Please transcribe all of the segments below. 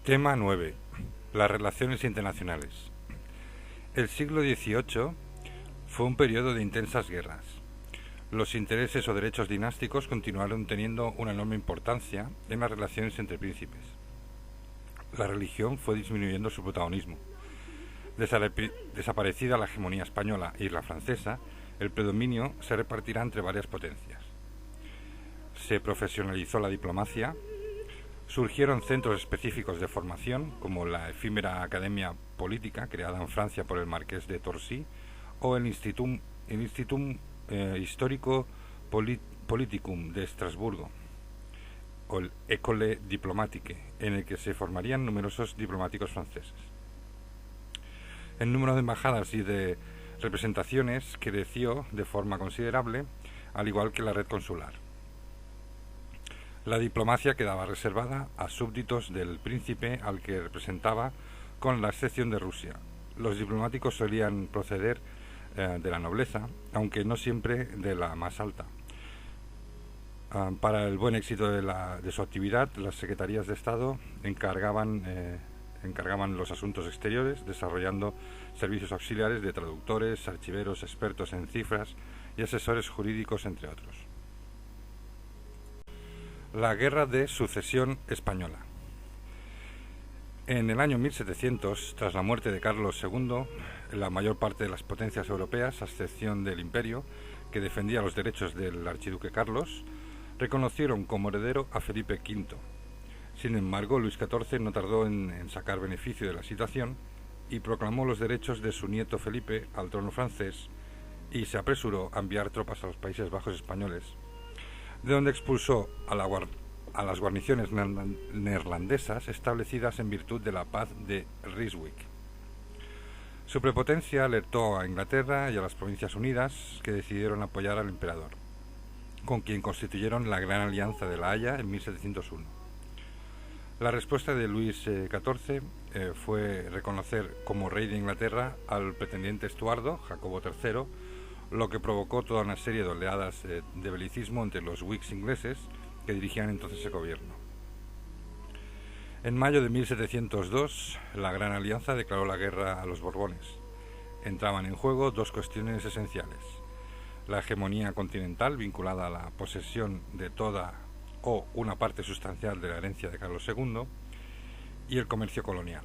Tema 9. Las relaciones internacionales. El siglo XVIII fue un periodo de intensas guerras. Los intereses o derechos dinásticos continuaron teniendo una enorme importancia en las relaciones entre príncipes. La religión fue disminuyendo su protagonismo. Desaparecida la hegemonía española y la francesa, el predominio se repartirá entre varias potencias. Se profesionalizó la diplomacia. Surgieron centros específicos de formación, como la efímera Academia Política, creada en Francia por el marqués de Torcy, o el Institutum Historico Politicum de Estrasburgo, o el École Diplomatique, en el que se formarían numerosos diplomáticos franceses. El número de embajadas y de representaciones creció de forma considerable, al igual que la red consular. La diplomacia quedaba reservada a súbditos del príncipe al que representaba, con la excepción de Rusia. Los diplomáticos solían proceder de la nobleza, aunque no siempre de la más alta. Para el buen éxito de su actividad, las secretarías de Estado encargaban los asuntos exteriores, desarrollando servicios auxiliares de traductores, archiveros, expertos en cifras y asesores jurídicos, entre otros. La Guerra de Sucesión Española. En el año 1700, tras la muerte de Carlos II, la mayor parte de las potencias europeas, a excepción del Imperio, que defendía los derechos del archiduque Carlos, reconocieron como heredero a Felipe V. Sin embargo, Luis XIV no tardó en sacar beneficio de la situación y proclamó los derechos de su nieto Felipe al trono francés y se apresuró a enviar tropas a los Países Bajos españoles, de donde expulsó a las guarniciones neerlandesas establecidas en virtud de la paz de Ryswick. Su prepotencia alertó a Inglaterra y a las Provincias Unidas, que decidieron apoyar al emperador, con quien constituyeron la Gran Alianza de La Haya en 1701. La respuesta de Luis XIV fue reconocer como rey de Inglaterra al pretendiente Estuardo, Jacobo III, lo que provocó toda una serie de oleadas de belicismo entre los Whigs ingleses que dirigían entonces el gobierno. En mayo de 1702, la Gran Alianza declaró la guerra a los Borbones. Entraban en juego dos cuestiones esenciales: la hegemonía continental, vinculada a la posesión de toda o una parte sustancial de la herencia de Carlos II, y el comercio colonial.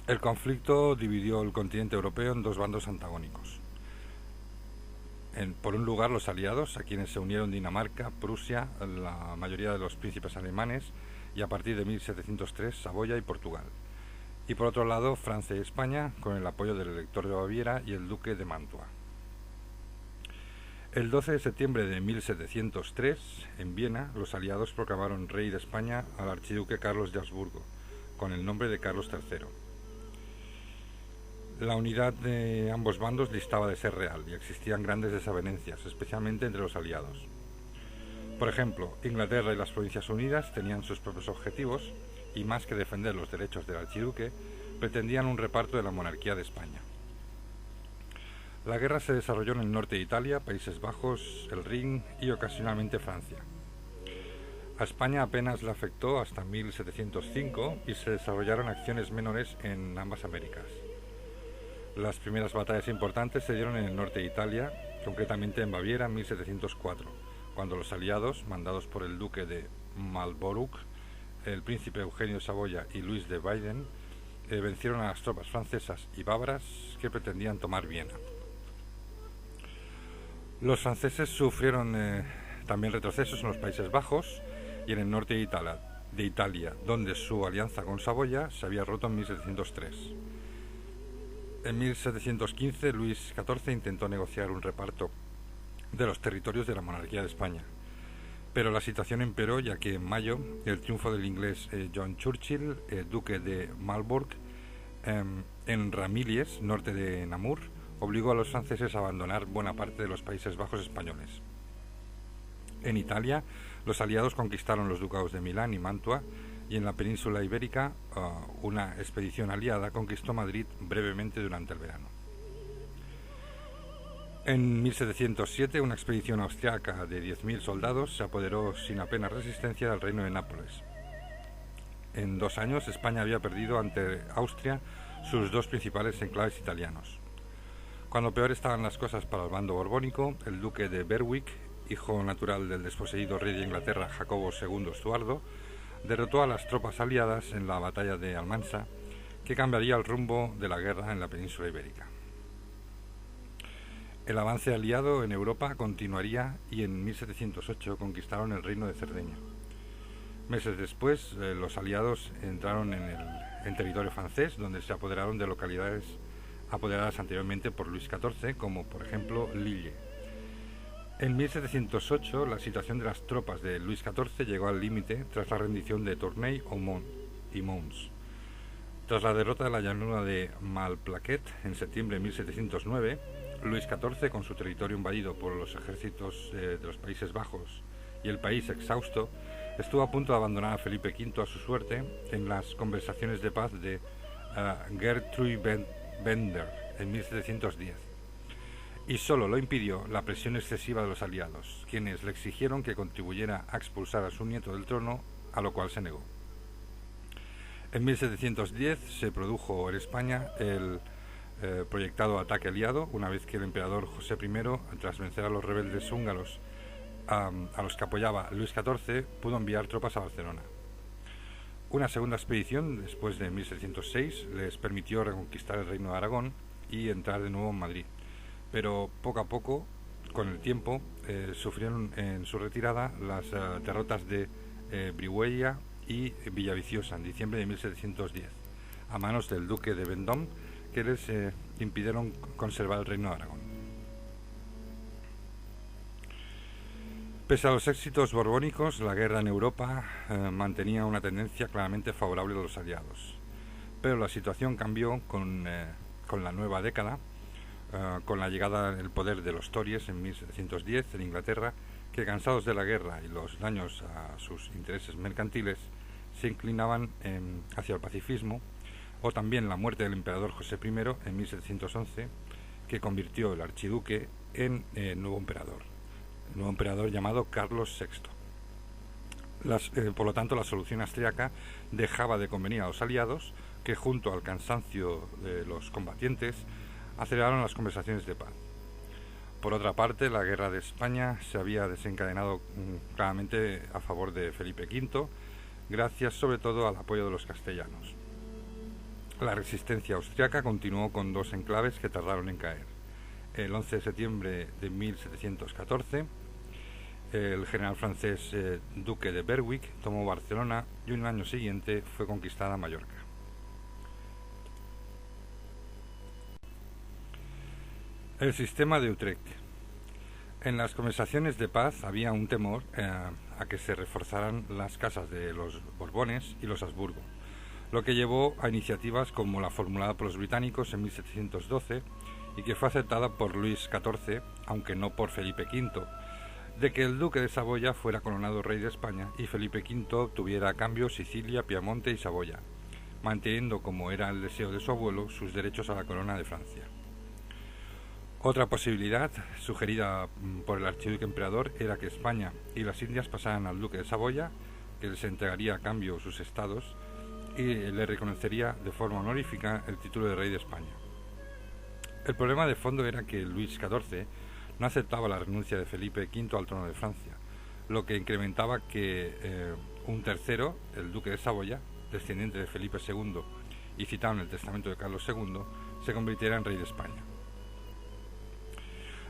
El conflicto dividió el continente europeo en dos bandos antagónicos. Por un lugar, los aliados, a quienes se unieron Dinamarca, Prusia, la mayoría de los príncipes alemanes y a partir de 1703 Saboya y Portugal. Y por otro lado, Francia y España, con el apoyo del Elector de Baviera y el Duque de Mantua. El 12 de septiembre de 1703, en Viena, los aliados proclamaron rey de España al archiduque Carlos de Habsburgo, con el nombre de Carlos III. La unidad de ambos bandos distaba de ser real y existían grandes desavenencias, especialmente entre los aliados. Por ejemplo, Inglaterra y las Provincias Unidas tenían sus propios objetivos y, más que defender los derechos del archiduque, pretendían un reparto de la monarquía de España. La guerra se desarrolló en el norte de Italia, Países Bajos, el Rin y ocasionalmente Francia. A España apenas le afectó hasta 1705 y se desarrollaron acciones menores en ambas Américas. Las primeras batallas importantes se dieron en el norte de Italia, concretamente en Baviera en 1704, cuando los aliados, mandados por el duque de Marlborough, el príncipe Eugenio de Saboya y Luis de Baden, vencieron a las tropas francesas y bávaras que pretendían tomar Viena. Los franceses sufrieron también retrocesos en los Países Bajos y en el norte de Italia, donde su alianza con Saboya se había roto en 1703. En 1715, Luis XIV intentó negociar un reparto de los territorios de la monarquía de España, pero la situación empeoró, ya que en mayo el triunfo del inglés John Churchill, duque de Marlborough, en Ramillies, norte de Namur, obligó a los franceses a abandonar buena parte de los Países Bajos españoles. En Italia, los aliados conquistaron los ducados de Milán y Mantua, y en la península ibérica una expedición aliada conquistó Madrid brevemente durante el verano. En 1707, una expedición austriaca de 10.000 soldados se apoderó sin apenas resistencia del reino de Nápoles. en 2 años España había perdido ante Austria sus 2 principales enclaves italianos. Cuando peor estaban las cosas para el bando borbónico, el duque de Berwick, hijo natural del desposeído rey de Inglaterra Jacobo II Estuardo, derrotó a las tropas aliadas en la batalla de Almansa, que cambiaría el rumbo de la guerra en la península ibérica. El avance aliado en Europa continuaría y en 1708 conquistaron el reino de Cerdeña. Meses después, los aliados entraron en territorio francés, donde se apoderaron de localidades apoderadas anteriormente por Luis XIV, como por ejemplo Lille. En 1708, la situación de las tropas de Luis XIV llegó al límite tras la rendición de Tournai y Mons. Tras la derrota de la llanura de Malplaquet en septiembre de 1709, Luis XIV, con su territorio invadido por los ejércitos de los Países Bajos y el país exhausto, estuvo a punto de abandonar a Felipe V a su suerte en las conversaciones de paz de Gertruyvenberg en 1710, y solo lo impidió la presión excesiva de los aliados, quienes le exigieron que contribuyera a expulsar a su nieto del trono, a lo cual se negó. En 1710 se produjo en España el proyectado ataque aliado, una vez que el emperador José I, tras vencer a los rebeldes húngaros a los que apoyaba Luis XIV, pudo enviar tropas a Barcelona. Una segunda expedición, después de 1706, les permitió reconquistar el reino de Aragón y entrar de nuevo en Madrid, pero poco a poco, con el tiempo, sufrieron en su retirada las derrotas de Brihuega y Villaviciosa en diciembre de 1710, a manos del duque de Vendôme, que les impidieron conservar el reino de Aragón. Pese a los éxitos borbónicos, la guerra en Europa mantenía una tendencia claramente favorable a los aliados. Pero la situación cambió con la nueva década, con la llegada al poder de los Tories en 1710 en Inglaterra, que cansados de la guerra y los daños a sus intereses mercantiles, se inclinaban hacia el pacifismo, o también la muerte del emperador José I en 1711, que convirtió el archiduque en nuevo emperador llamado Carlos VI. Por lo tanto, la solución austriaca dejaba de convenir a los aliados, que junto al cansancio de los combatientes aceleraron las conversaciones de paz. Por otra parte, la guerra de España se había desencadenado claramente a favor de Felipe V, gracias sobre todo al apoyo de los castellanos. La resistencia austriaca continuó con 2 enclaves que tardaron en caer. El 11 de septiembre de 1714, el general francés duque de Berwick tomó Barcelona y un año siguiente fue conquistada Mallorca. El sistema de Utrecht. En las conversaciones de paz había un temor a que se reforzaran las casas de los Borbones y los Habsburgo, lo que llevó a iniciativas como la formulada por los británicos en 1712 y que fue aceptada por Luis XIV, aunque no por Felipe V, de que el duque de Saboya fuera coronado rey de España y Felipe V tuviera a cambio Sicilia, Piamonte y Saboya, manteniendo, como era el deseo de su abuelo, sus derechos a la corona de Francia. Otra posibilidad, sugerida por el archiduque emperador, era que España y las Indias pasaran al duque de Saboya, que les entregaría a cambio sus estados y le reconocería de forma honorífica el título de rey de España. El problema de fondo era que Luis XIV no aceptaba la renuncia de Felipe V al trono de Francia, lo que incrementaba que un tercero, el duque de Saboya, descendiente de Felipe II y citado en el testamento de Carlos II, se convirtiera en rey de España.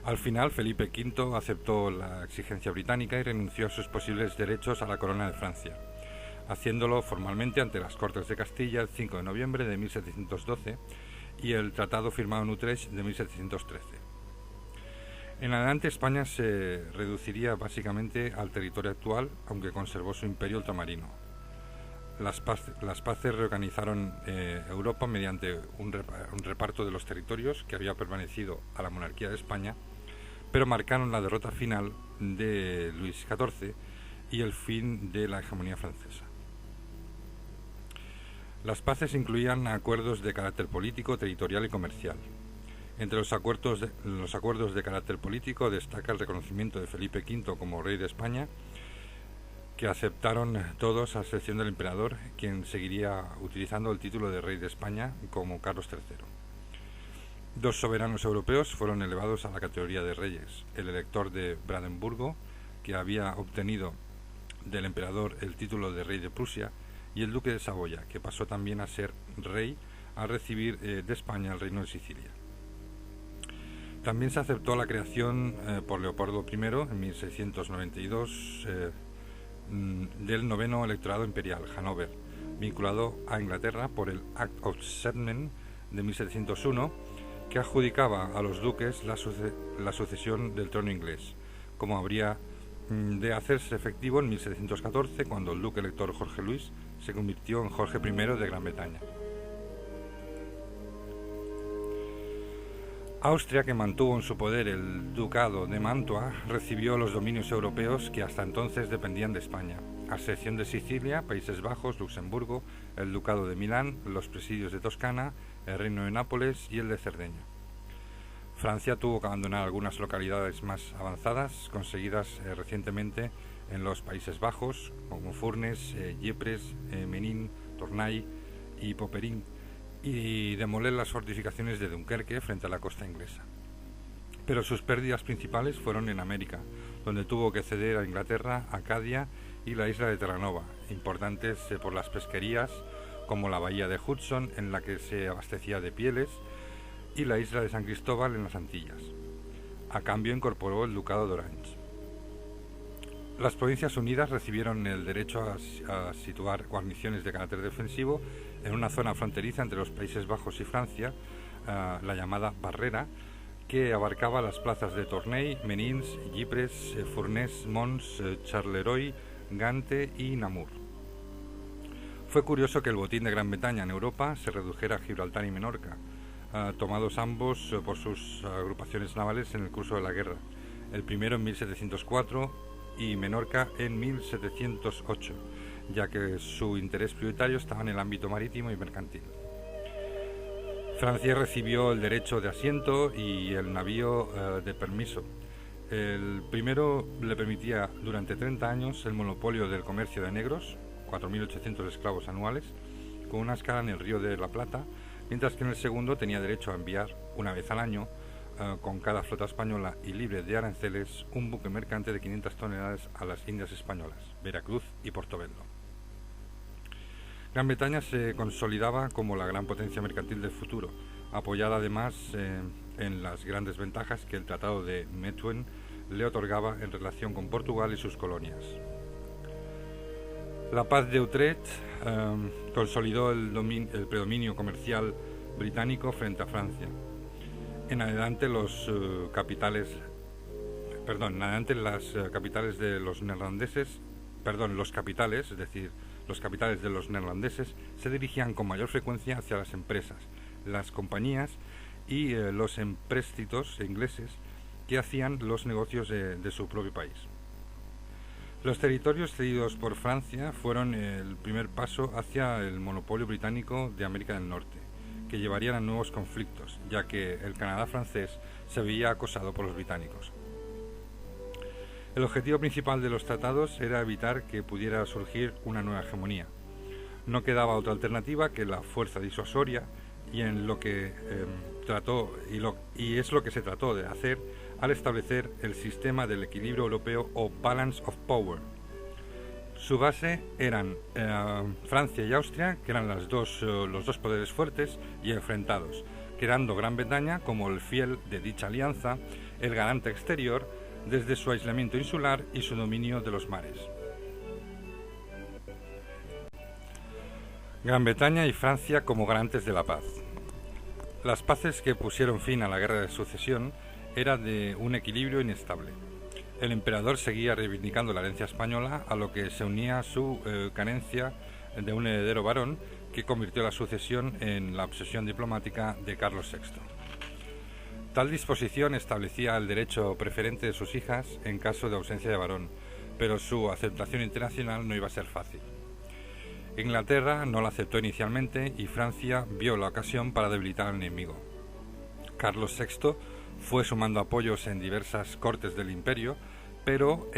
Al final, Felipe V aceptó la exigencia británica y renunció a sus posibles derechos a la corona de Francia, haciéndolo formalmente ante las Cortes de Castilla el 5 de noviembre de 1712 y el tratado firmado en Utrecht de 1713. En adelante, España se reduciría básicamente al territorio actual, aunque conservó su imperio ultramarino. Las paces reorganizaron Europa mediante un reparto de los territorios que había permanecido a la monarquía de España, pero marcaron la derrota final de Luis XIV y el fin de la hegemonía francesa. Las paces incluían acuerdos de carácter político, territorial y comercial. Entre los acuerdos de carácter político destaca el reconocimiento de Felipe V como rey de España, que aceptaron todos a excepción del emperador, quien seguiría utilizando el título de rey de España como Carlos III. Dos soberanos europeos fueron elevados a la categoría de reyes: el elector de Brandenburgo, que había obtenido del emperador el título de rey de Prusia, y el duque de Saboya, que pasó también a ser rey al recibir de España el reino de Sicilia. También se aceptó la creación por Leopoldo I en 1692 del noveno electorado imperial, Hannover, vinculado a Inglaterra por el Act of Settlement de 1701, que adjudicaba a los duques la sucesión del trono inglés, como habría de hacerse efectivo en 1714, cuando el duque elector Jorge Luis se convirtió en Jorge I de Gran Bretaña. Austria, que mantuvo en su poder el ducado de Mantua, recibió los dominios europeos que hasta entonces dependían de España, a excepción de Sicilia, Países Bajos, Luxemburgo, el ducado de Milán, los presidios de Toscana, el reino de Nápoles y el de Cerdeña. Francia tuvo que abandonar algunas localidades más avanzadas, conseguidas recientemente en los Países Bajos, como Furnes, Ypres, Menin, Tournai y Popperin, y demoler las fortificaciones de Dunkerque frente a la costa inglesa. Pero sus pérdidas principales fueron en América, donde tuvo que ceder a Inglaterra, Acadia y la isla de Terranova, importantes por las pesquerías, como la bahía de Hudson, en la que se abastecía de pieles, y la isla de San Cristóbal en las Antillas. A cambio incorporó el ducado de Orange. Las Provincias Unidas recibieron el derecho a situar guarniciones de carácter defensivo en una zona fronteriza entre los Países Bajos y Francia, la llamada Barrera, que abarcaba las plazas de Tournai, Menins, Ypres, Furnes, Mons, Charleroi, Gante y Namur. Fue curioso que el botín de Gran Bretaña en Europa se redujera a Gibraltar y Menorca, tomados ambos por sus agrupaciones navales en el curso de la guerra, el primero en 1704 y Menorca en 1708, ya que su interés prioritario estaba en el ámbito marítimo y mercantil. Francia recibió el derecho de asiento y el navío de permiso. El primero le permitía durante 30 años el monopolio del comercio de negros, 4.800 esclavos anuales, con una escala en el Río de la Plata, mientras que en el segundo tenía derecho a enviar una vez al año, con cada flota española y libre de aranceles, un buque mercante de 500 toneladas a las Indias españolas, Veracruz y Portobelo. Gran Bretaña se consolidaba como la gran potencia mercantil del futuro, apoyada además en las grandes ventajas que el Tratado de Methuen le otorgaba en relación con Portugal y sus colonias. La Paz de Utrecht consolidó el predominio comercial británico frente a Francia. En adelante las capitales de los neerlandeses, es decir, los capitales de los neerlandeses se dirigían con mayor frecuencia hacia las empresas, las compañías y los empréstitos ingleses que hacían los negocios de su propio país. Los territorios cedidos por Francia fueron el primer paso hacia el monopolio británico de América del Norte, que llevarían a nuevos conflictos, ya que el Canadá francés se veía acosado por los británicos. El objetivo principal de los tratados era evitar que pudiera surgir una nueva hegemonía. No quedaba otra alternativa que la fuerza disuasoria, y en lo que es lo que se trató de hacer al establecer el sistema del equilibrio europeo o Balance of Power. Su base eran Francia y Austria, que eran los dos poderes fuertes y enfrentados, quedando Gran Bretaña como el fiel de dicha alianza, el garante exterior, desde su aislamiento insular y su dominio de los mares. Gran Bretaña y Francia como garantes de la paz. Las paces que pusieron fin a la guerra de sucesión eran de un equilibrio inestable. El emperador seguía reivindicando la herencia española, a lo que se unía su carencia de un heredero varón, que convirtió la sucesión en la obsesión diplomática de Carlos VI. Tal disposición establecía el derecho preferente de sus hijas en caso de ausencia de varón, pero su aceptación internacional no iba a ser fácil. Inglaterra no la aceptó inicialmente y Francia vio la ocasión para debilitar al enemigo. Carlos VI fue sumando apoyos en diversas cortes del imperio, pero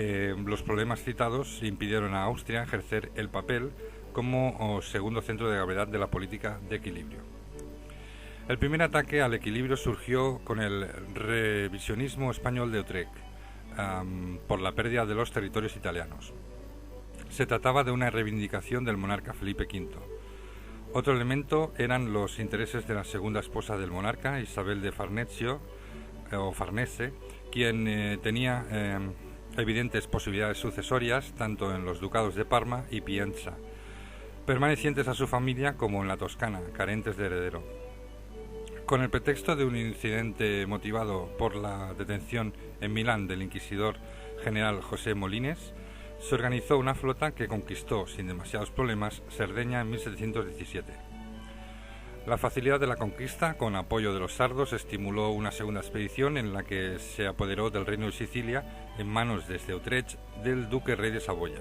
los problemas citados impidieron a Austria ejercer el papel como segundo centro de gravedad de la política de equilibrio. El primer ataque al equilibrio surgió con el revisionismo español de Utrecht, por la pérdida de los territorios italianos. Se trataba de una reivindicación del monarca Felipe V. Otro elemento eran los intereses de la segunda esposa del monarca, Isabel de Farnesio, o Farnese, quien tenía evidentes posibilidades sucesorias tanto en los ducados de Parma y Pienza, permanecientes a su familia, como en la Toscana, carentes de heredero. Con el pretexto de un incidente motivado por la detención en Milán del inquisidor general José Molines, se organizó una flota que conquistó sin demasiados problemas Cerdeña en 1717. La facilidad de la conquista, con apoyo de los sardos, estimuló una segunda expedición en la que se apoderó del reino de Sicilia en manos desde Utrecht del duque rey de Saboya.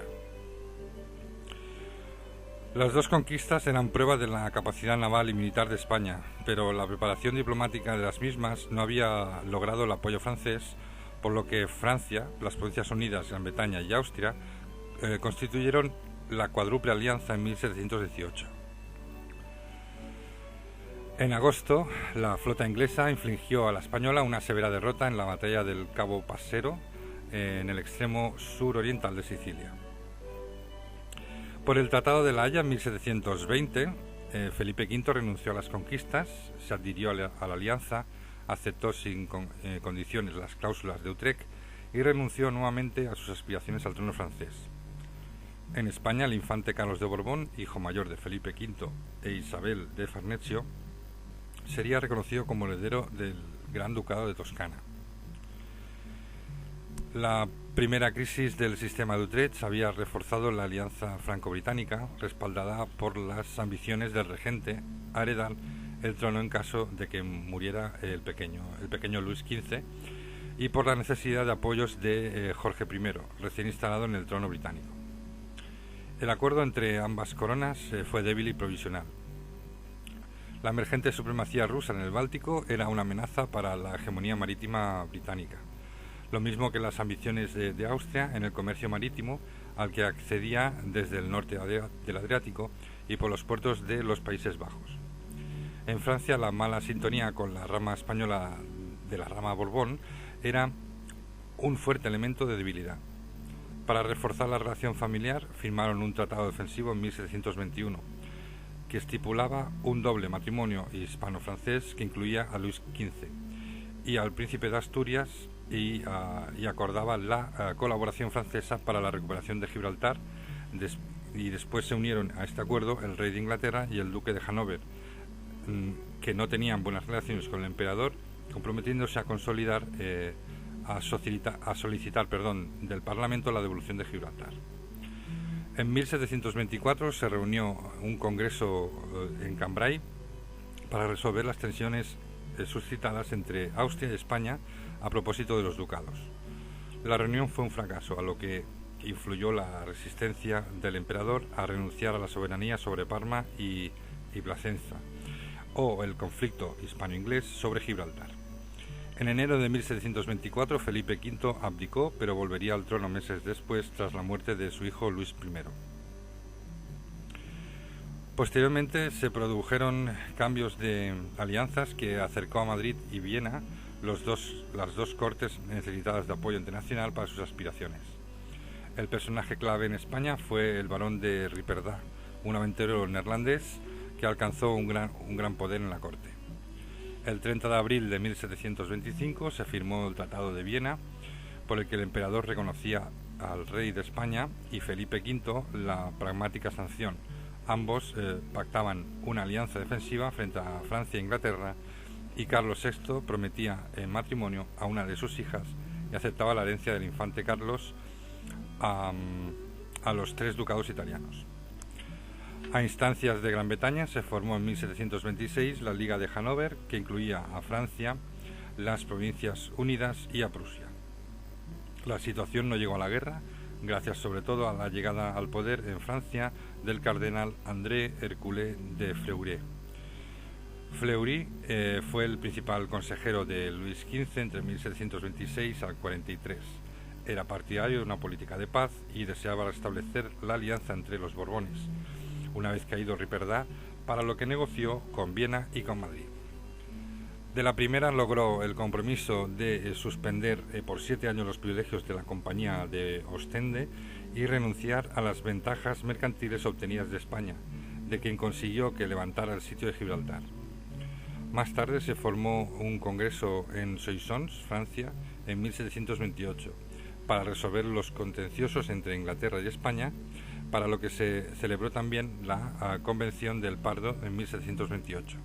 Las dos conquistas eran prueba de la capacidad naval y militar de España, pero la preparación diplomática de las mismas no había logrado el apoyo francés, por lo que Francia, las Provincias Unidas, Gran Bretaña y Austria constituyeron la cuádruple alianza en 1718. En agosto, la flota inglesa infligió a la española una severa derrota en la batalla del Cabo Passero, en el extremo suroriental de Sicilia. Por el Tratado de La Haya en 1720, Felipe V renunció a las conquistas, se adhirió a la alianza, aceptó sin condiciones las cláusulas de Utrecht y renunció nuevamente a sus aspiraciones al trono francés. En España, el infante Carlos de Borbón, hijo mayor de Felipe V e Isabel de Farnesio, sería reconocido como heredero del Gran Ducado de Toscana. La primera crisis del sistema de Utrecht había reforzado la alianza franco-británica, respaldada por las ambiciones del regente a heredar el trono en caso de que muriera el pequeño Luis XV, y por la necesidad de apoyos de Jorge I, recién instalado en el trono británico. El acuerdo entre ambas coronas fue débil y provisional. La emergente supremacía rusa en el Báltico era una amenaza para la hegemonía marítima británica, lo mismo que las ambiciones de Austria en el comercio marítimo, al que accedía desde el norte del Adriático y por los puertos de los Países Bajos. En Francia, la mala sintonía con la rama española de la rama Borbón era un fuerte elemento de debilidad. Para reforzar la relación familiar, firmaron un tratado defensivo en 1721, que estipulaba un doble matrimonio hispano-francés que incluía a Luis XV y al príncipe de Asturias y acordaba la colaboración francesa para la recuperación de Gibraltar, y después se unieron a este acuerdo el rey de Inglaterra y el duque de Hannover, que no tenían buenas relaciones con el emperador, comprometiéndose a consolidar, a solicitar del Parlamento la devolución de Gibraltar. En 1724 se reunió un congreso en Cambrai para resolver las tensiones suscitadas entre Austria y España a propósito de los ducados. La reunión fue un fracaso, a lo que influyó la resistencia del emperador a renunciar a la soberanía sobre Parma y Plasencia, o el conflicto hispano-inglés sobre Gibraltar. En enero de 1724 Felipe V abdicó, pero volvería al trono meses después tras la muerte de su hijo Luis I. Posteriormente se produjeron cambios de alianzas que acercó a Madrid y Viena las dos cortes necesitadas de apoyo internacional para sus aspiraciones. El personaje clave en España fue el barón de Ripperda, un aventurero neerlandés que alcanzó un gran poder en la corte. El 30 de abril de 1725 se firmó el Tratado de Viena, por el que el emperador reconocía al rey de España y Felipe V la pragmática sanción. Ambos pactaban una alianza defensiva frente a Francia e Inglaterra, y Carlos VI prometía en matrimonio a una de sus hijas y aceptaba la herencia del infante Carlos a los 3 ducados italianos. A instancias de Gran Bretaña se formó en 1726 la Liga de Hannover, que incluía a Francia, las Provincias Unidas y a Prusia. La situación no llegó a la guerra, gracias sobre todo a la llegada al poder en Francia del cardenal André Herculé de Fleury. Fleury fue el principal consejero de Luis XV entre 1726 al 43. era partidario de una política de paz y deseaba restablecer la alianza entre los Borbones, una vez caído Riperdá, para lo que negoció con Viena y con Madrid. De la primera logró el compromiso de suspender por 7 años los privilegios de la Compañía de Ostende y renunciar a las ventajas mercantiles obtenidas de España, de quien consiguió que levantara el sitio de Gibraltar. Más tarde se formó un congreso en Soissons, Francia, en 1728, para resolver los contenciosos entre Inglaterra y España, para lo que se celebró también la Convención del Pardo en 1728.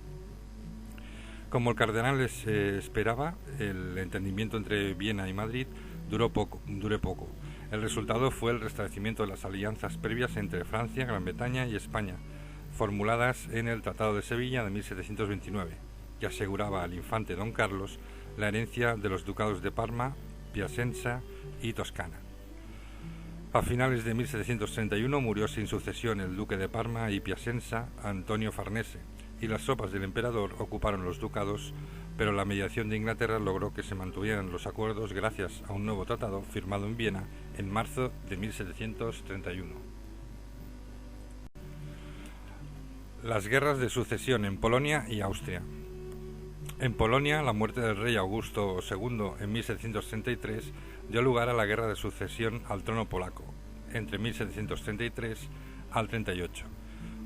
Como el cardenal esperaba, el entendimiento entre Viena y Madrid duró poco. El resultado fue el restablecimiento de las alianzas previas entre Francia, Gran Bretaña y España, formuladas en el Tratado de Sevilla de 1729, que aseguraba al infante don Carlos la herencia de los ducados de Parma, Piacenza y Toscana. A finales de 1731 murió sin sucesión el duque de Parma y Piacenza, Antonio Farnese, y las tropas del emperador ocuparon los ducados, pero la mediación de Inglaterra logró que se mantuvieran los acuerdos gracias a un nuevo tratado firmado en Viena en marzo de 1731. Las guerras de sucesión en Polonia y Austria. En Polonia, la muerte del rey Augusto II en 1733 dio lugar a la guerra de sucesión al trono polaco, entre 1733 al 38,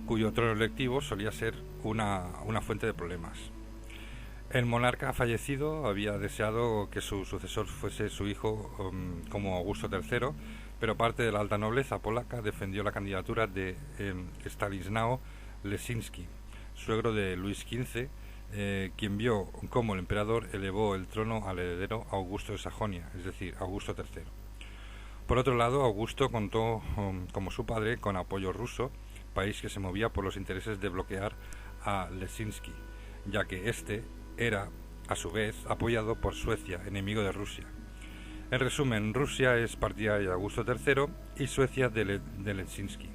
cuyo trono electivo solía ser una fuente de problemas. El monarca fallecido había deseado que su sucesor fuese su hijo como Augusto III, pero parte de la alta nobleza polaca defendió la candidatura de Stanislao Leszczynski, suegro de Luis XV, quien vio cómo el emperador elevó el trono al heredero Augusto de Sajonia, es decir, Augusto III. Por otro lado, Augusto contó, como su padre, con apoyo ruso, país que se movía por los intereses de bloquear a Leszczynski, ya que éste era, a su vez, apoyado por Suecia, enemigo de Rusia. En resumen, Rusia es partidaria de Augusto III y Suecia de Leszczynski.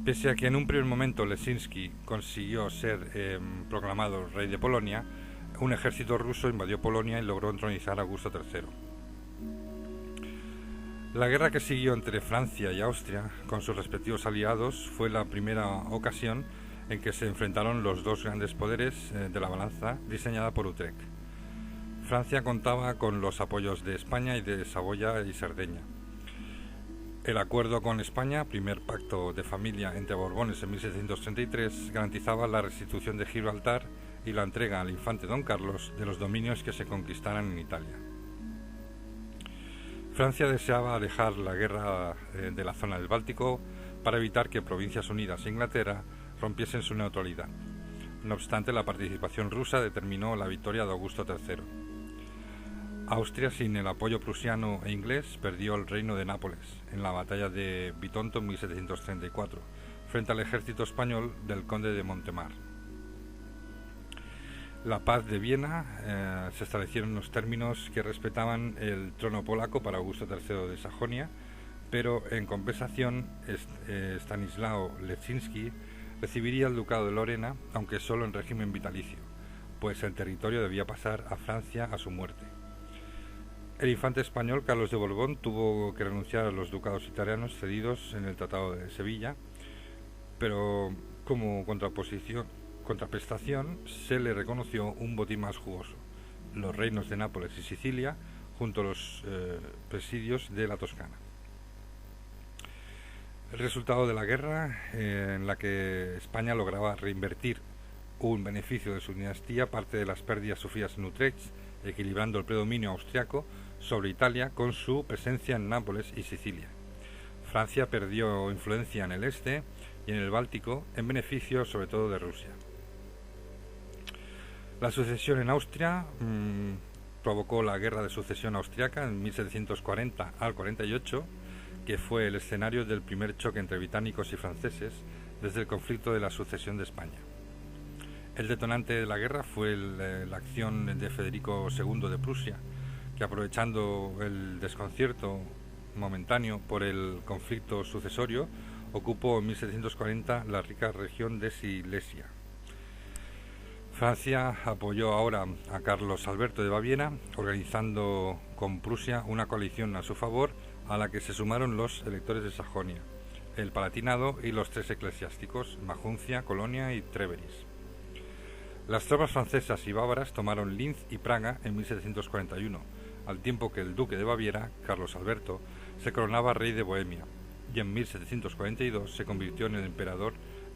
Pese a que en un primer momento Leszczynski consiguió ser proclamado rey de Polonia, un ejército ruso invadió Polonia y logró entronizar a Augusto III. La guerra que siguió entre Francia y Austria, con sus respectivos aliados, fue la primera ocasión en que se enfrentaron los dos grandes poderes de la balanza diseñada por Utrecht. Francia contaba con los apoyos de España y de Saboya y Cerdeña. El acuerdo con España, primer pacto de familia entre Borbones en 1733, garantizaba la restitución de Gibraltar y la entrega al infante don Carlos de los dominios que se conquistaran en Italia. Francia deseaba alejar la guerra de la zona del Báltico para evitar que Provincias Unidas e Inglaterra rompiesen su neutralidad. No obstante, la participación rusa determinó la victoria de Augusto III. Austria, sin el apoyo prusiano e inglés, perdió el reino de Nápoles en la batalla de Bitonto en 1734, frente al ejército español del conde de Montemar. La paz de Viena se establecieron unos términos que respetaban el trono polaco para Augusto III de Sajonia, pero en compensación Stanislao Leszczynski recibiría el ducado de Lorena, aunque solo en régimen vitalicio, pues el territorio debía pasar a Francia a su muerte. El infante español Carlos de Borbón tuvo que renunciar a los ducados italianos cedidos en el Tratado de Sevilla, pero como contraprestación se le reconoció un botín más jugoso, los reinos de Nápoles y Sicilia, junto a los presidios de la Toscana. El resultado de la guerra, en la que España lograba reinvertir un beneficio de su dinastía, parte de las pérdidas sufridas en Utrecht, equilibrando el predominio austriaco sobre Italia con su presencia en Nápoles y Sicilia. Francia perdió influencia en el este y en el Báltico, en beneficio sobre todo de Rusia. La sucesión en Austria provocó la Guerra de Sucesión Austriaca en 1740 al 48, que fue el escenario del primer choque entre británicos y franceses desde el conflicto de la sucesión de España. El detonante de la guerra fue la acción de Federico II de Prusia, que aprovechando el desconcierto momentáneo por el conflicto sucesorio, ocupó en 1740 la rica región de Silesia. Francia apoyó ahora a Carlos Alberto de Baviera, organizando con Prusia una coalición a su favor, a la que se sumaron los electores de Sajonia, el Palatinado y los 3 eclesiásticos, Maguncia, Colonia y Treveris. Las tropas francesas y bávaras tomaron Linz y Praga en 1741, al tiempo que el duque de Baviera, Carlos Alberto, se coronaba rey de Bohemia, y en 1742 se convirtió en el emperador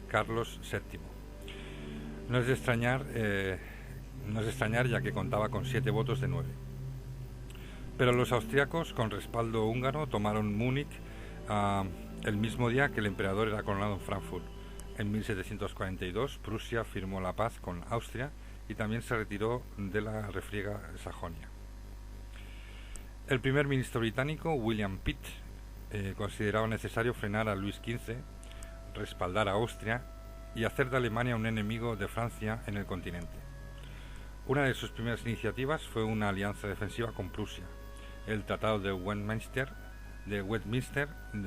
Carlos VII. No es de extrañar ya que contaba con 7 votos de 9. Pero los austriacos, con respaldo húngaro, tomaron Múnich el mismo día que el emperador era coronado en Frankfurt. En 1742 Prusia firmó la paz con Austria y también se retiró de la refriega Sajonia. El primer ministro británico, William Pitt, consideraba necesario frenar a Luis XV, respaldar a Austria y hacer de Alemania un enemigo de Francia en el continente. Una de sus primeras iniciativas fue una alianza defensiva con Prusia, el Tratado de Westminster de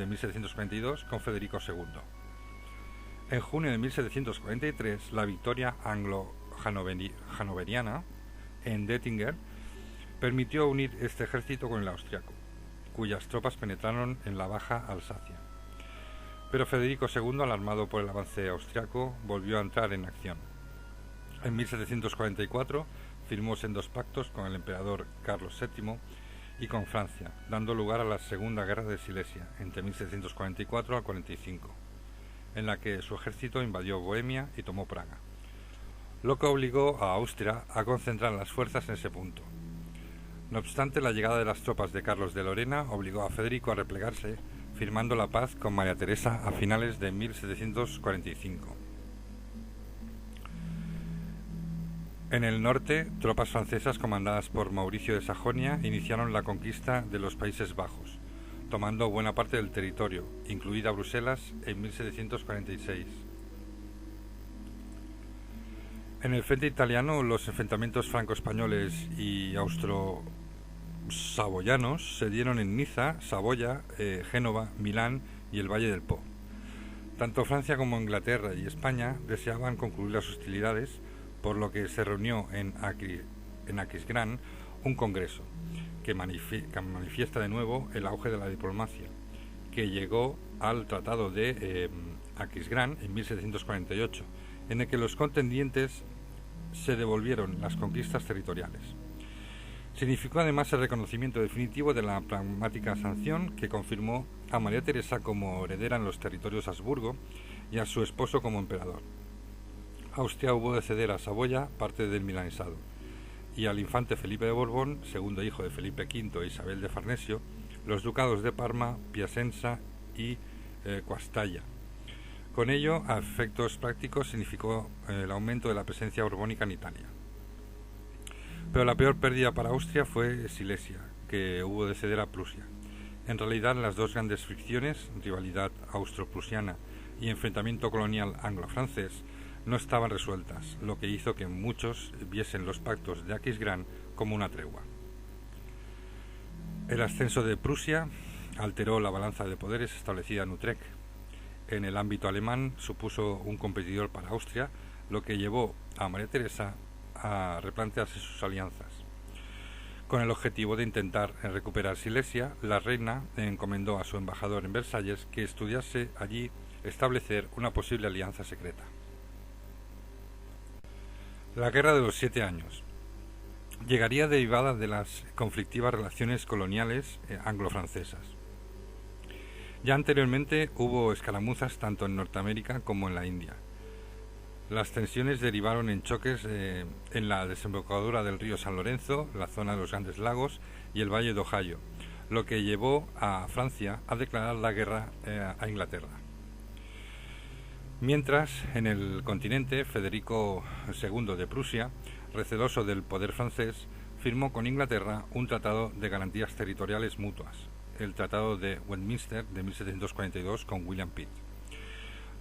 1742 con Federico II. En junio de 1743, la victoria anglo-hanoveriana en Dettingen permitió unir este ejército con el austriaco, cuyas tropas penetraron en la Baja Alsacia. Pero Federico II, alarmado por el avance austriaco, volvió a entrar en acción. En 1744 firmó sendos pactos con el emperador Carlos VII y con Francia, dando lugar a la Segunda Guerra de Silesia, entre 1744 al 45, en la que su ejército invadió Bohemia y tomó Praga, lo que obligó a Austria a concentrar las fuerzas en ese punto. No obstante, la llegada de las tropas de Carlos de Lorena obligó a Federico a replegarse, firmando la paz con María Teresa a finales de 1745. En el norte, tropas francesas comandadas por Mauricio de Sajonia iniciaron la conquista de los Países Bajos, tomando buena parte del territorio, incluida Bruselas, en 1746. En el frente italiano, los enfrentamientos franco-españoles y austro-saboyanos se dieron en Niza, Saboya, Génova, Milán y el Valle del Po. Tanto Francia como Inglaterra y España deseaban concluir las hostilidades, por lo que se reunió en Aquisgrán un congreso que manifiesta de nuevo el auge de la diplomacia, que llegó al Tratado de Aquisgrán en 1748, en el que los contendientes se devolvieron las conquistas territoriales. Significó además el reconocimiento definitivo de la pragmática sanción, que confirmó a María Teresa como heredera en los territorios Habsburgo y a su esposo como emperador. Austria hubo de ceder a Saboya parte del milanesado, y al infante Felipe de Borbón, segundo hijo de Felipe V e Isabel de Farnesio, los ducados de Parma, Piacenza y Guastalla. Con ello, a efectos prácticos, significó el aumento de la presencia borbónica en Italia. Pero la peor pérdida para Austria fue Silesia, que hubo de ceder a Prusia. En realidad, las dos grandes fricciones, rivalidad austro-prusiana y enfrentamiento colonial anglo-francés, no estaban resueltas, lo que hizo que muchos viesen los pactos de Aquisgrán como una tregua. El ascenso de Prusia alteró la balanza de poderes establecida en Utrecht. En el ámbito alemán supuso un competidor para Austria, lo que llevó a María Teresa a replantearse sus alianzas. Con el objetivo de intentar recuperar Silesia, la reina encomendó a su embajador en Versalles que estudiase allí establecer una posible alianza secreta. La Guerra de los 7 Años llegaría derivada de las conflictivas relaciones coloniales anglo-francesas. Ya anteriormente hubo escaramuzas tanto en Norteamérica como en la India. Las tensiones derivaron en choques en la desembocadura del río San Lorenzo, la zona de los Grandes Lagos y el Valle de Ohio, lo que llevó a Francia a declarar la guerra a Inglaterra. Mientras, en el continente, Federico II de Prusia, receloso del poder francés, firmó con Inglaterra un tratado de garantías territoriales mutuas, el Tratado de Westminster de 1742 con William Pitt.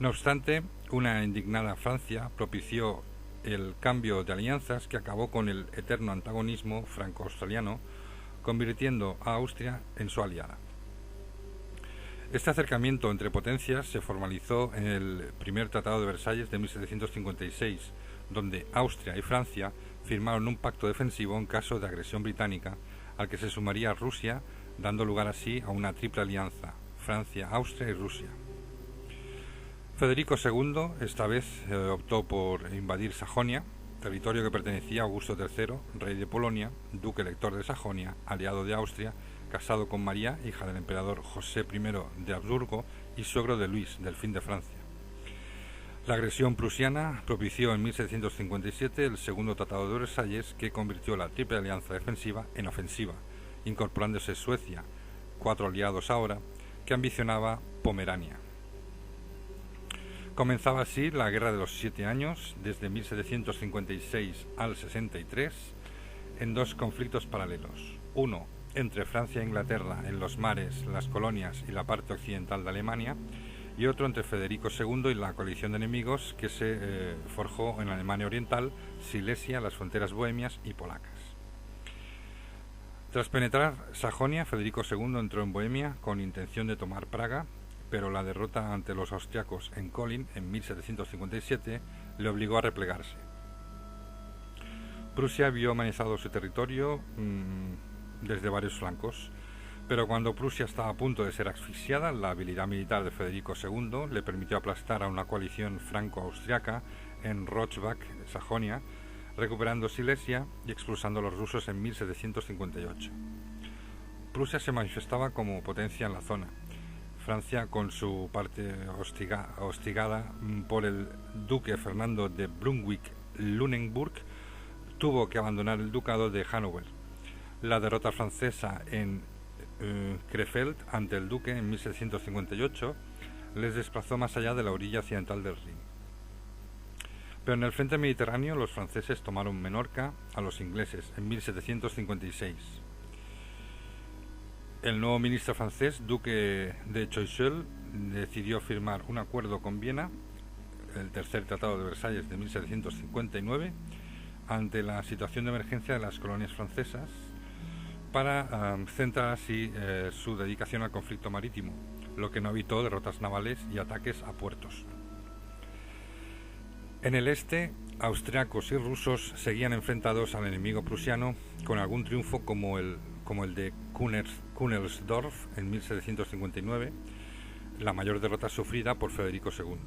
No obstante, una indignada Francia propició el cambio de alianzas que acabó con el eterno antagonismo franco-australiano, convirtiendo a Austria en su aliada. Este acercamiento entre potencias se formalizó en el primer Tratado de Versalles de 1756, donde Austria y Francia firmaron un pacto defensivo en caso de agresión británica, al que se sumaría Rusia, dando lugar así a una triple alianza: Francia, Austria y Rusia. Federico II esta vez optó por invadir Sajonia, territorio que pertenecía a Augusto III, rey de Polonia, duque elector de Sajonia, aliado de Austria, casado con María, hija del emperador José I de Habsburgo y suegro de Luis, delfín de Francia. La agresión prusiana propició en 1757 el segundo Tratado de Versalles, que convirtió la triple alianza defensiva en ofensiva, incorporándose Suecia, 4 aliados ahora, que ambicionaba Pomerania. Comenzaba así la Guerra de los 7 Años, desde 1756 al 63, en 2 conflictos paralelos. Uno entre Francia e Inglaterra en los mares, las colonias y la parte occidental de Alemania, y otro entre Federico II y la coalición de enemigos que se forjó en Alemania Oriental, Silesia, las fronteras bohemias y polacas. Tras penetrar Sajonia, Federico II entró en Bohemia con intención de tomar Praga, pero la derrota ante los austriacos en Kolín en 1757 le obligó a replegarse. Prusia vio amenazado su territorio desde varios flancos, pero cuando Prusia estaba a punto de ser asfixiada, la habilidad militar de Federico II le permitió aplastar a una coalición franco-austriaca en Rochbach, Sajonia, recuperando Silesia y expulsando a los rusos en 1758. Prusia se manifestaba como potencia en la zona. Francia, con su parte hostigada por el duque Fernando de Brunswick-Lunenburg, tuvo que abandonar el ducado de Hannover. La derrota francesa en Krefeld ante el duque en 1758 les desplazó más allá de la orilla occidental del Rin. Pero en el frente mediterráneo los franceses tomaron Menorca a los ingleses en 1756. El nuevo ministro francés, duque de Choiseul, decidió firmar un acuerdo con Viena, el tercer Tratado de Versalles de 1759, ante la situación de emergencia de las colonias francesas, para centrar así su dedicación al conflicto marítimo, lo que no evitó derrotas navales y ataques a puertos. En el este, austriacos y rusos seguían enfrentados al enemigo prusiano, con algún triunfo como el de Kunersdorf en 1759, la mayor derrota sufrida por Federico II.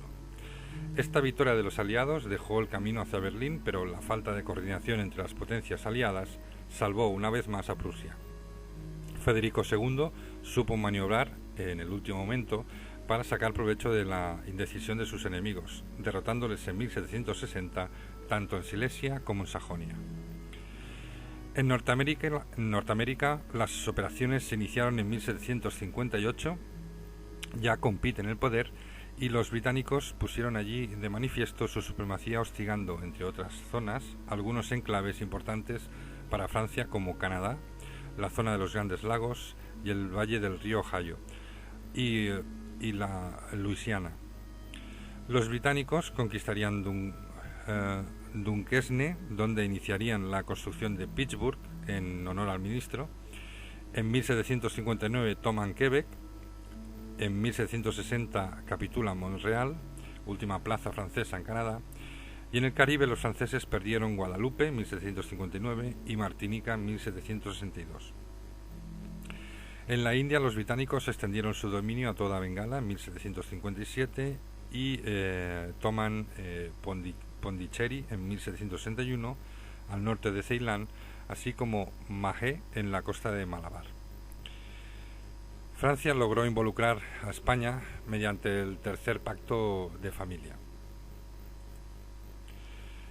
Esta victoria de los aliados dejó el camino hacia Berlín, pero la falta de coordinación entre las potencias aliadas salvó una vez más a Prusia. Federico II supo maniobrar en el último momento para sacar provecho de la indecisión de sus enemigos, derrotándoles en 1760 tanto en Silesia como en Sajonia. En Norteamérica las operaciones se iniciaron en 1758, ya con Pitt en el poder, y los británicos pusieron allí de manifiesto su supremacía, hostigando, entre otras zonas, algunos enclaves importantes para Francia como Canadá, la zona de los Grandes Lagos y el valle del río Ohio, y la Luisiana. Los británicos conquistarían Duquesne, donde iniciarían la construcción de Pittsburgh en honor al ministro. En 1759 toman Quebec. En 1760 capitula Montreal, última plaza francesa en Canadá. Y en el Caribe los franceses perdieron Guadalupe en 1759 y Martinica en 1762. En la India los británicos extendieron su dominio a toda Bengala en 1757 y toman Pondicherry en 1761 al norte de Ceilán, así como Mahé en la costa de Malabar. Francia logró involucrar a España mediante el tercer pacto de familia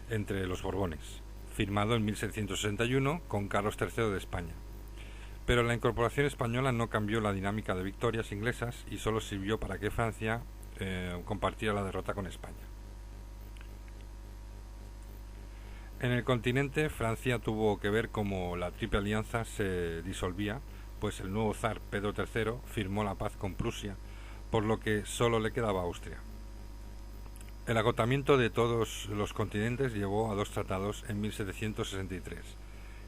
entre los Borbones, firmado en 1761 con Carlos III de España. Pero la incorporación española no cambió la dinámica de victorias inglesas y solo sirvió para que Francia compartiera la derrota con España. En el continente, Francia tuvo que ver cómo la Triple Alianza se disolvía, pues el nuevo zar Pedro III firmó la paz con Prusia, por lo que solo le quedaba Austria. El agotamiento de todos los continentes llevó a 2 tratados en 1763.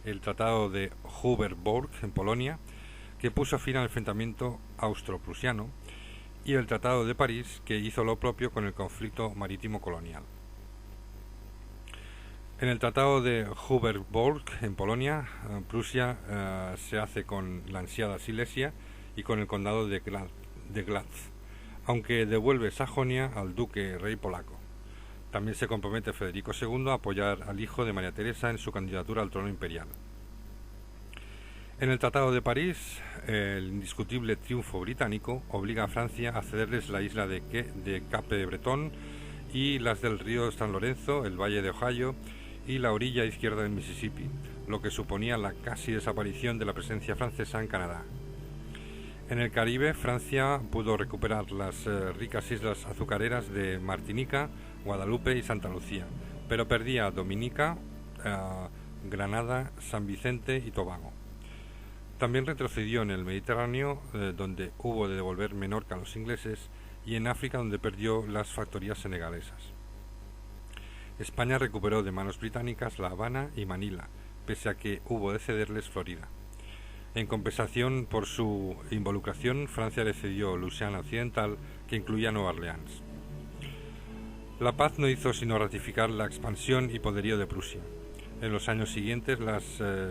El Tratado de Huberborg en Polonia, que puso fin al enfrentamiento austro-prusiano, y el Tratado de París, que hizo lo propio con el conflicto marítimo colonial. En el Tratado de Huberborg, en Polonia, Prusia se hace con la ansiada Silesia y con el condado de Glatz, aunque devuelve Sajonia al duque rey polaco. También se compromete Federico II a apoyar al hijo de María Teresa en su candidatura al trono imperial. En el Tratado de París, el indiscutible triunfo británico obliga a Francia a cederles la isla de Cape Breton y las del río San Lorenzo, el valle de Ohio y la orilla izquierda del Mississippi, lo que suponía la casi desaparición de la presencia francesa en Canadá. En el Caribe, Francia pudo recuperar las ricas islas azucareras de Martinica, Guadalupe y Santa Lucía, pero perdía Dominica, Granada, San Vicente y Tobago. También retrocedió en el Mediterráneo, donde hubo de devolver Menorca a los ingleses, y en África, donde perdió las factorías senegalesas. España recuperó de manos británicas La Habana y Manila, pese a que hubo de cederles Florida. En compensación por su involucración, Francia le cedió Luisiana Occidental, que incluía Nueva Orleans. La paz no hizo sino ratificar la expansión y poderío de Prusia. En los años siguientes, las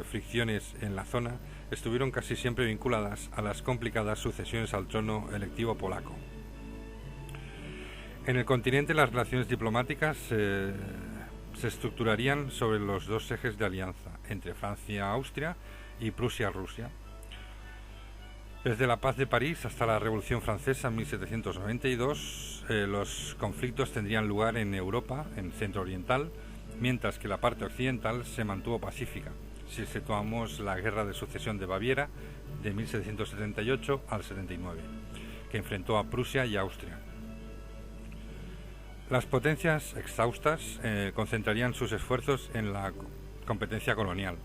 fricciones en la zona estuvieron casi siempre vinculadas a las complicadas sucesiones al trono electivo polaco. En el continente, las relaciones diplomáticas se estructurarían sobre los dos ejes de alianza, entre Francia-Austria y Prusia-Rusia. Desde la Paz de París hasta la Revolución Francesa en 1792, los conflictos tendrían lugar en Europa, en Centro Oriental, mientras que la parte occidental se mantuvo pacífica, si situamos la Guerra de Sucesión de Baviera de 1778 al 79, que enfrentó a Prusia y Austria. Las potencias exhaustas concentrarían sus esfuerzos en la competencia colonial.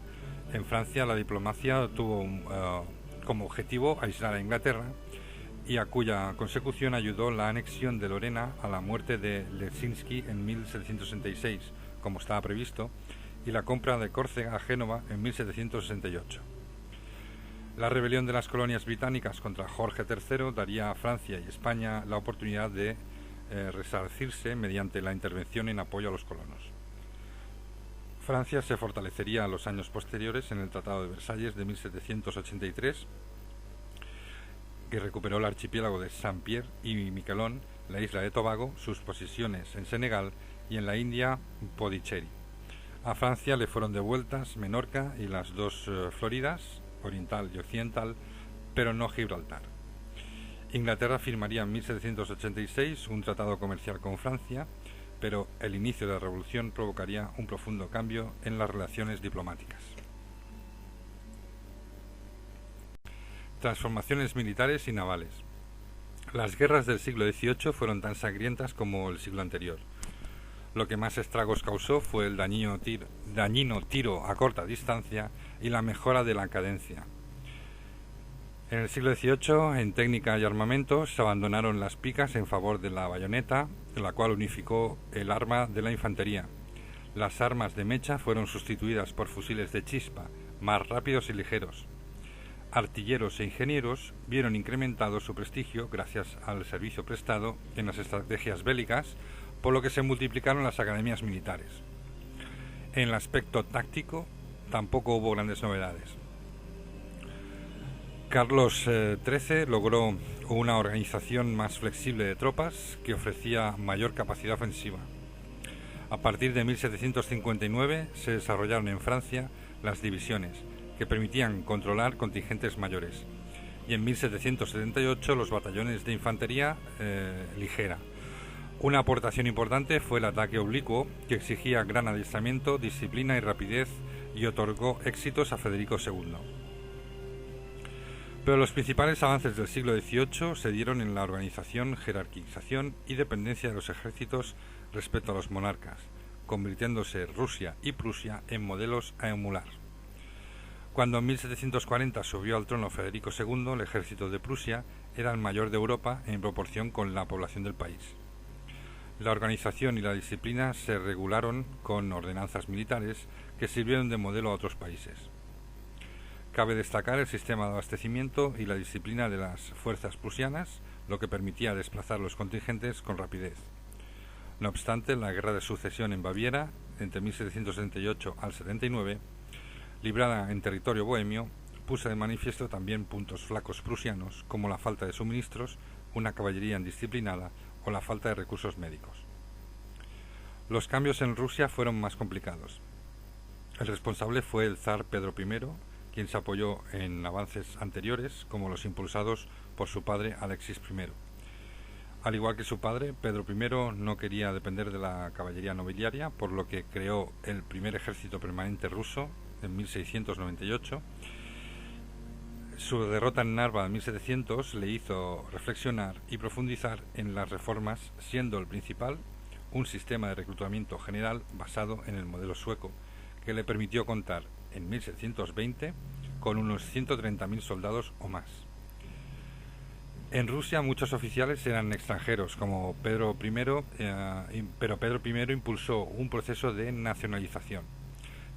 En Francia, la diplomacia tuvo como objetivo aislar a Inglaterra, y a cuya consecución ayudó la anexión de Lorena a la muerte de Leszczynski en 1766, como estaba previsto, y la compra de Córcega a Génova en 1768. La rebelión de las colonias británicas contra Jorge III daría a Francia y España la oportunidad de resarcirse mediante la intervención en apoyo a los colonos. Francia se fortalecería a los años posteriores en el Tratado de Versalles de 1783, que recuperó el archipiélago de Saint-Pierre y Miquelon, la isla de Tobago, sus posesiones en Senegal y en la India Pondicherry. A Francia le fueron devueltas Menorca y las dos Floridas, oriental y occidental, pero no Gibraltar. Inglaterra firmaría en 1786 un tratado comercial con Francia, pero el inicio de la Revolución provocaría un profundo cambio en las relaciones diplomáticas. Transformaciones militares y navales. Las guerras del siglo XVIII fueron tan sangrientas como el siglo anterior. Lo que más estragos causó fue el dañino tiro a corta distancia y la mejora de la cadencia. En el siglo XVIII, en técnica y armamento, se abandonaron las picas en favor de la bayoneta, la cual unificó el arma de la infantería. Las armas de mecha fueron sustituidas por fusiles de chispa, más rápidos y ligeros. Artilleros e ingenieros vieron incrementado su prestigio gracias al servicio prestado en las estrategias bélicas, por lo que se multiplicaron las academias militares. En el aspecto táctico tampoco hubo grandes novedades. Carlos XIII logró una organización más flexible de tropas que ofrecía mayor capacidad ofensiva. A partir de 1759 se desarrollaron en Francia las divisiones, que permitían controlar contingentes mayores, y en 1778 los batallones de infantería ligera. Una aportación importante fue el ataque oblicuo, que exigía gran adiestramiento, disciplina y rapidez, y otorgó éxitos a Federico II. Pero los principales avances del siglo XVIII se dieron en la organización, jerarquización y dependencia de los ejércitos respecto a los monarcas, convirtiéndose Rusia y Prusia en modelos a emular. Cuando en 1740 subió al trono Federico II, el ejército de Prusia era el mayor de Europa en proporción con la población del país. La organización y la disciplina se regularon con ordenanzas militares que sirvieron de modelo a otros países. Cabe destacar el sistema de abastecimiento y la disciplina de las fuerzas prusianas, lo que permitía desplazar los contingentes con rapidez. No obstante, la guerra de sucesión en Baviera entre 1778 al 79, librada en territorio bohemio, puso de manifiesto también puntos flacos prusianos como la falta de suministros, una caballería indisciplinada o la falta de recursos médicos. Los cambios en Rusia fueron más complicados. El responsable fue el zar Pedro I, quien se apoyó en avances anteriores como los impulsados por su padre Alexis I. Al igual que su padre, Pedro I no quería depender de la caballería nobiliaria, por lo que creó el primer ejército permanente ruso en 1698. Su derrota en Narva en 1700 le hizo reflexionar y profundizar en las reformas, siendo el principal un sistema de reclutamiento general basado en el modelo sueco, que le permitió contar en 1720 con unos 130.000 soldados o más. En Rusia muchos oficiales eran extranjeros, como Pedro I, pero Pedro I impulsó un proceso de nacionalización.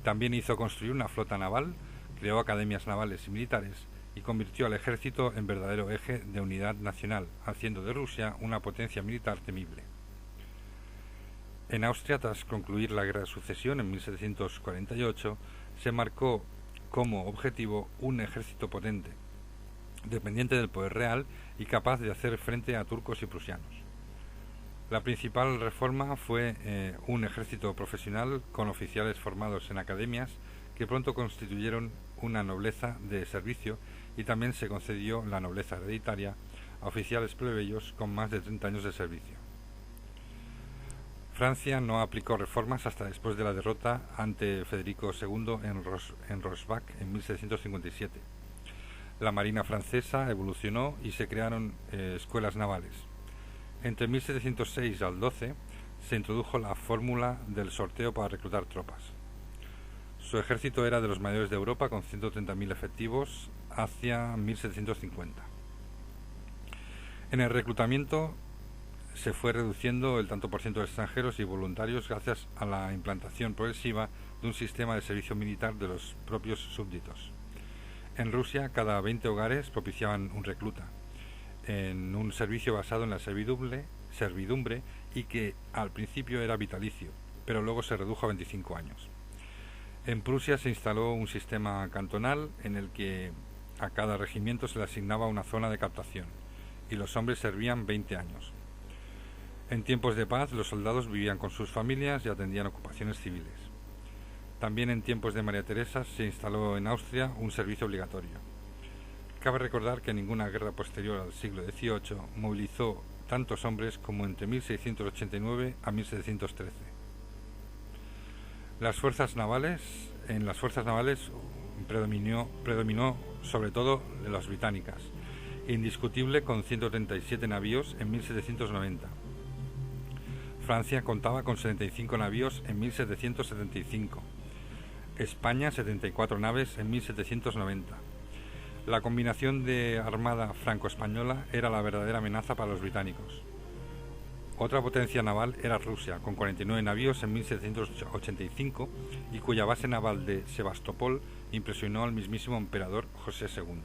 También hizo construir una flota naval, creó academias navales y militares y convirtió al ejército en verdadero eje de unidad nacional, haciendo de Rusia una potencia militar temible. En Austria, tras concluir la Guerra de Sucesión en 1748, se marcó como objetivo un ejército potente, dependiente del poder real y capaz de hacer frente a turcos y prusianos. La principal reforma fue un ejército profesional con oficiales formados en academias que pronto constituyeron una nobleza de servicio, y también se concedió la nobleza hereditaria a oficiales plebeyos con más de 30 años de servicio. Francia no aplicó reformas hasta después de la derrota ante Federico II en Rosbach en 1757. La marina francesa evolucionó y se crearon escuelas navales. Entre 1706 al 12 se introdujo la fórmula del sorteo para reclutar tropas. Su ejército era de los mayores de Europa, con 130.000 efectivos hacia 1750. En el reclutamiento se fue reduciendo el tanto por ciento de extranjeros y voluntarios gracias a la implantación progresiva de un sistema de servicio militar de los propios súbditos. En Rusia, cada 20 hogares propiciaban un recluta, en un servicio basado en la servidumbre y que al principio era vitalicio, pero luego se redujo a 25 años. En Prusia se instaló un sistema cantonal en el que a cada regimiento se le asignaba una zona de captación y los hombres servían 20 años. En tiempos de paz, los soldados vivían con sus familias y atendían ocupaciones civiles. También en tiempos de María Teresa se instaló en Austria un servicio obligatorio. Cabe recordar que ninguna guerra posterior al siglo XVIII movilizó tantos hombres como entre 1689 a 1713. En las fuerzas navales predominó sobre todo las británicas, indiscutible con 137 navíos en 1790. Francia contaba con 75 navíos en 1775. España 74 naves en 1790. La combinación de armada franco-española era la verdadera amenaza para los británicos. Otra potencia naval era Rusia, con 49 navíos en 1785 y cuya base naval de Sebastopol impresionó al mismísimo emperador José II.